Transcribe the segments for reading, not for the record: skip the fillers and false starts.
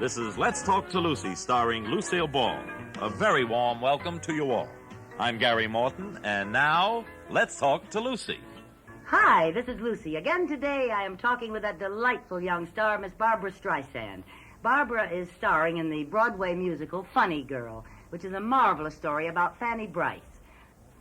This is Let's Talk to Lucy, starring Lucille Ball. A very warm welcome to you all. I'm Gary Morton, and now, let's talk to Lucy. Hi, this is Lucy. Again today I am talking with that delightful young star, Miss Barbra Streisand. Barbara is starring in the Broadway musical Funny Girl, which is a marvelous story about Fanny Brice.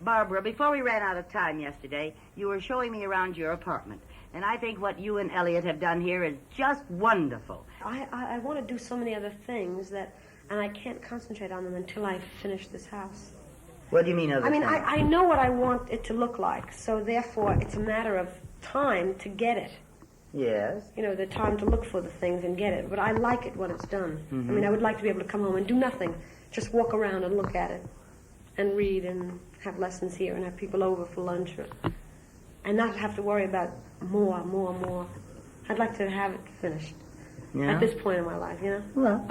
Barbara, before we ran out of time yesterday, you were showing me around your apartment. And I think what you and Elliot have done here is just wonderful. I want to do so many other things and I can't concentrate on them until I finish this house. What do you mean other things? I know what I want it to look like, so therefore it's a matter of time to get it. Yes. You know, the time to look for the things and get it. But I like it when it's done. Mm-hmm. I mean, I would like to be able to come home and do nothing. Just walk around and look at it and read and have lessons here and have people over for lunch and not have to worry about more. I'd like to have it finished at this point in my life, you know? Well,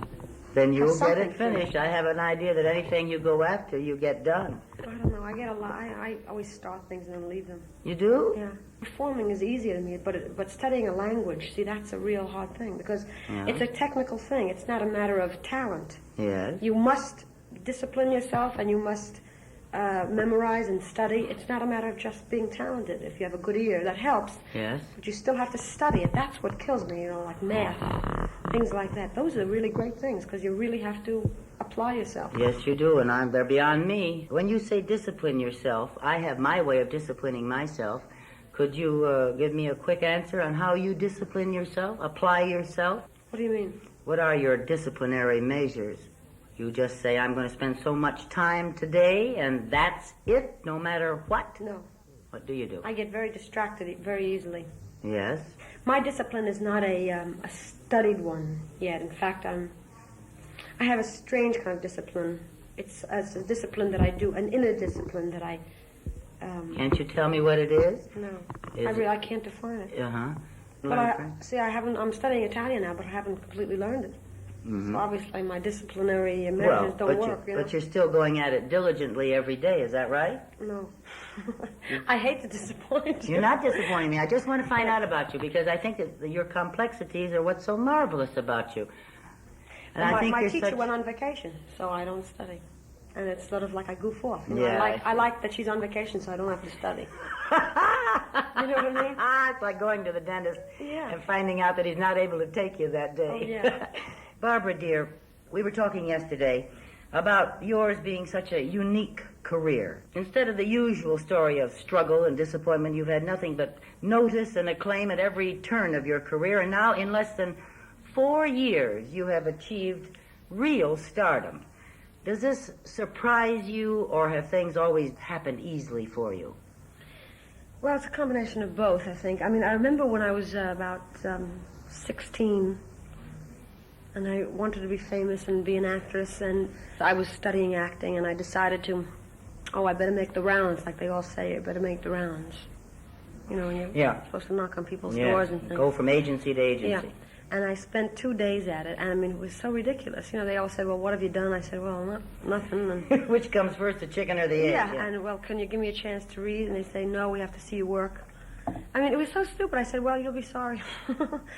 then you'll get it finished. I have an idea that anything you go after, you get done. I don't know. I get a lot. I always start things and then leave them. You do? Yeah. Performing is easier to me, but studying a language, see, that's a real hard thing because it's a technical thing. It's not a matter of talent. Yes. You must discipline yourself and you must memorize and study. It's not a matter of just being talented. If you have a good ear, that helps. Yes. But you still have to study it. That's what kills me, you know, like math, things like that. Those are really great things because you really have to apply yourself. Yes, you do, and they're beyond me. When you say discipline yourself, I have my way of disciplining myself. Could you give me a quick answer on how you discipline yourself, apply yourself? What do you mean? What are your disciplinary measures? You just say, I'm going to spend so much time today, and that's it, no matter what? No. What do you do? I get very distracted very easily. Yes? My discipline is not a studied one yet. In fact, I have a strange kind of discipline. It's a discipline that I do, an inner discipline that I... Can't you tell me what it is? No. Is I can't define it. Uh-huh. But I'm studying Italian now, but I haven't completely learned it. Mm-hmm. So obviously my disciplinary measures don't work. But you're still going at it diligently every day, is that right? No. I hate to disappoint you. You're not disappointing me. I just want to find out about you because I think that your complexities are what's so marvelous about you. And I think my teacher went on vacation, so I don't study. And it's sort of like I goof off. You know, Yeah, I like that she's on vacation, so I don't have to study. You know what I mean? It's like going to the dentist Yeah. and finding out that he's not able to take you that day. Oh, yeah. Barbara, dear, we were talking yesterday about yours being such a unique career. Instead of the usual story of struggle and disappointment, you've had nothing but notice and acclaim at every turn of your career, and now in less than 4 years you have achieved real stardom. Does this surprise you, or have things always happened easily for you? Well, it's a combination of both, I think. I mean, I remember when I was about 16, and I wanted to be famous and be an actress, and I was studying acting, and I decided I better make the rounds, like they all say, I better make the rounds. You know, when you're supposed to knock on people's doors and things. Go from agency to agency. Yeah. And I spent 2 days at it, and I mean, it was so ridiculous. You know, they all said, well, what have you done? I said, well, nothing. And Which comes first, the chicken or the egg? yeah, and, well, can you give me a chance to read? And they say, no, we have to see you work. I mean, it was so stupid. I said, well, you'll be sorry.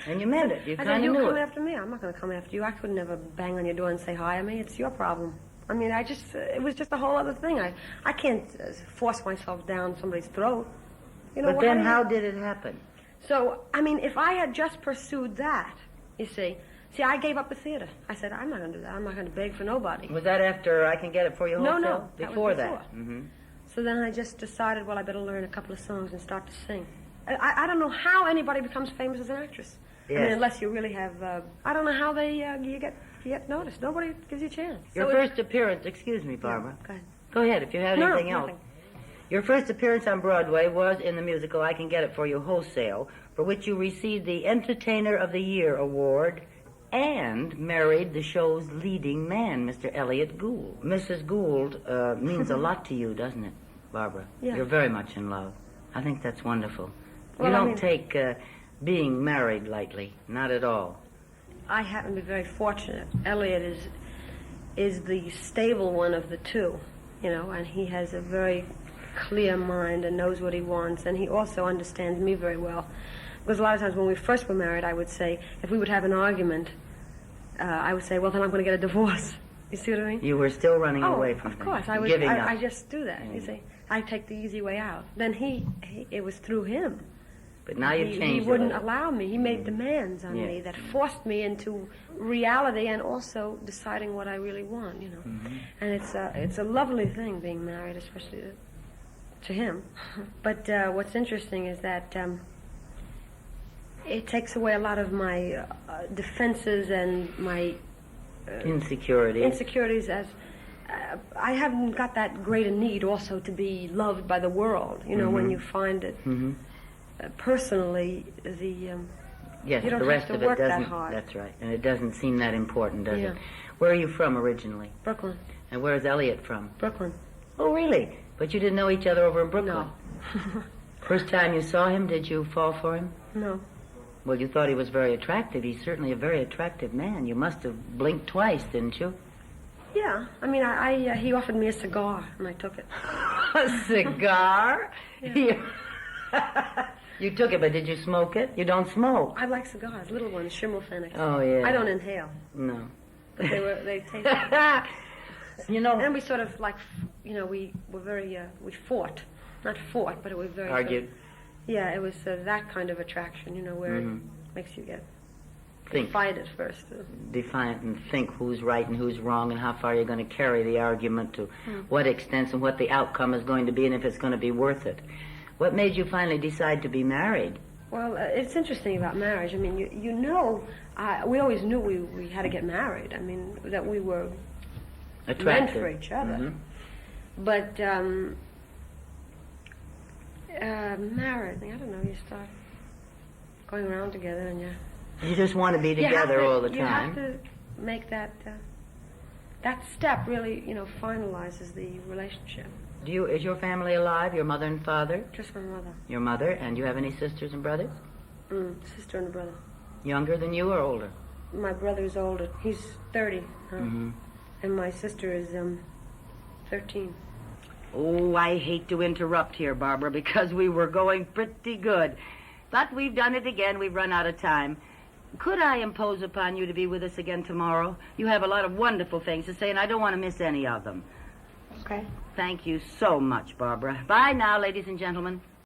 And you meant it. You I kind said, of you knew come it. after me. I'm not going to come after you. I could never bang on your door and say hi to me. It's your problem. I mean, it was just a whole other thing. I can't force myself down somebody's throat. You know, But then how did it happen? So, I mean, if I had just pursued that, you see, I gave up the theater. I said, I'm not going to do that. I'm not going to beg for nobody. Was that after I Can Get It For You wholesale? No, Before that. that. Mm-hmm. So then I just decided, well, I better learn a couple of songs and start to sing. I don't know how anybody becomes famous as an actress. Yes. I mean, unless you really have, I don't know how you get noticed. Nobody gives you a chance. Your So first appearance, excuse me, Barbara. Go ahead. Go ahead, if you have anything else. Nothing. Your first appearance on Broadway was in the musical I Can Get It For You wholesale, for which you received the Entertainer of the Year award and married the show's leading man, Mr. Elliot Gould. Mrs. Gould means a lot to you, doesn't it, Barbara? Yeah. You're very much in love. I think that's wonderful. Well, you I don't mean- take being married lightly, not at all. I happen to be very fortunate. Elliot is the stable one of the two, you know, and he has a very clear mind and knows what he wants, and he also understands me very well. Because a lot of times when we first were married, I would say, if we would have an argument, I would say, well, then I'm going to get a divorce. You see what I mean? You were still running away from of course. things, giving up. I just do that. You see, I take the easy way out. Then it was through him. But now you've changed. He wouldn't allow me. He made demands on Yes. me that forced me into reality and also deciding what I really want. You know, and it's a lovely thing being married, especially to him. But what's interesting is that it takes away a lot of my defenses and my insecurities as I haven't got that great a need also to be loved by the world. You know, when you find it personally, yes, you don't the rest have to of it work that doesn't. hard. That's right, and it doesn't seem that important, does Yeah. it? Where are you from originally? Brooklyn. And where is Elliot from? Brooklyn. Oh, really? But you didn't know each other over in Brooklyn? No. First time you saw him, did you fall for him? No. Well, you thought he was very attractive. He's certainly a very attractive man. You must have blinked twice, didn't you? Yeah. I mean, he offered me a cigar, and I took it. A cigar? Yeah. You took it, but did you smoke it? You don't smoke. I like cigars, little ones, Schimmelpfennigs. Oh, yeah. I don't inhale, No. but they taste. You know... And we sort of we were very, we fought. Not fought, but it was very... Argued? Yeah, it was that kind of attraction, where it makes you get fight at first. Defiant and think who's right and who's wrong and how far you're going to carry the argument to what extent and what the outcome is going to be and if it's going to be worth it. What made you finally decide to be married? Well, it's interesting about marriage. I mean, we always knew we had to get married. I mean, that we were Attractive. meant for each other. But married, I don't know, you start going around together and You just want to be together all the time. You have to make that step really, finalizes the relationship. Is your family alive, your mother and father? Just my mother. Your mother, and you have any sisters and brothers? Sister and a brother. Younger than you or older? My brother is older. He's 30. And my sister is 13. Oh, I hate to interrupt here, Barbara, because we were going pretty good. But we've done it again. We've run out of time. Could I impose upon you to be with us again tomorrow? You have a lot of wonderful things to say, and I don't want to miss any of them. Okay. Thank you so much, Barbara. Bye now, ladies and gentlemen.